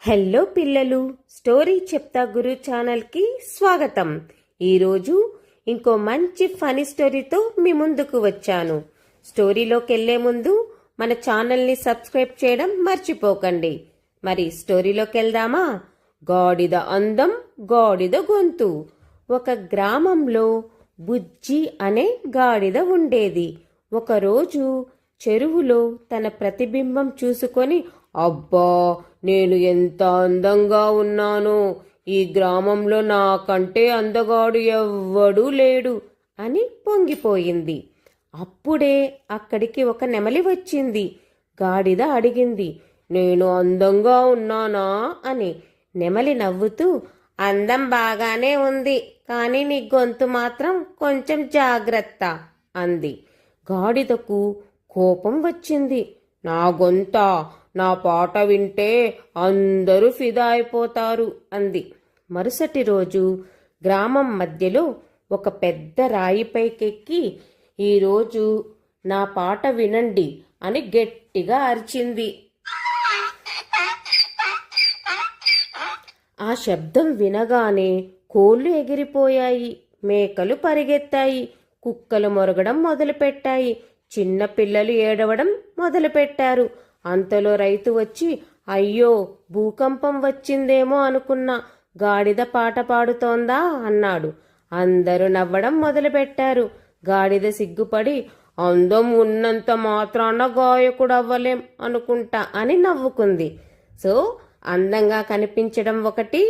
Hello పిల్లలు, story చెప్తా గురు ఛానల్కి స్వాగతం. ఈరోజు ఇంకో మంచి ఫనీ స్టోరీతో మీ ముందుకు వచ్చాను. స్టోరీలోకి వెళ్లే ముందు మన ఛానల్ని సబ్స్క్రైబ్ చేయడం మర్చిపోకండి. మరి స్టోరీలోకి వెళ్దామా? గాడిద అందం, గాడిద గొంతు. ఒక గ్రామంలో బుజ్జి అనే గాడిద ఉండేది. ఒకరోజు చెరువులో తన ప్రతిబింబం చూసుకొని, అబ్బా, నేను ఎంత అందంగా ఉన్నానో, ఈ గ్రామంలో నాకంటే అందగాడు ఎవ్వడూ లేడు అని పొంగిపోయింది. అప్పుడే అక్కడికి ఒక నెమలి వచ్చింది. గాడిద అడిగింది, నేను అందంగా ఉన్నానా అని. నెమలి నవ్వుతూ, అందం బాగానే ఉంది, కానీ నీ గొంతు మాత్రం కొంచెం జాగ్రత్త అంది. గాడిదకు కోపం వచ్చింది. నా గొంత, నా పాట వింటే అందరూ ఫిదా అయిపోతారు అంది. మరుసటి రోజు గ్రామం మధ్యలో ఒక పెద్ద రాయిపైకెక్కి, ఈరోజు నా పాట వినండి అని గట్టిగా అరిచింది. ఆ శబ్దం వినగానే కోళ్లు ఎగిరిపోయాయి, మేకలు పరిగెత్తాయి, కుక్కలు మొరగడం మొదలుపెట్టాయి, చిన్న పిల్లలు ఏడవడం మొదలుపెట్టారు. అంతలో రైతు వచ్చి, అయ్యో, భూకంపం వచ్చిందేమో అనుకున్నా, గాడిద పాట పాడుతోందా అన్నాడు. అందరూ నవ్వడం మొదలుపెట్టారు. గాడిద సిగ్గుపడి, అందం ఉన్నంత మాత్రాన గాయకుడు అవ్వలేం అనుకుంటా అని నవ్వుకుంది. సో అందంగా కనిపించడం ఒకటి,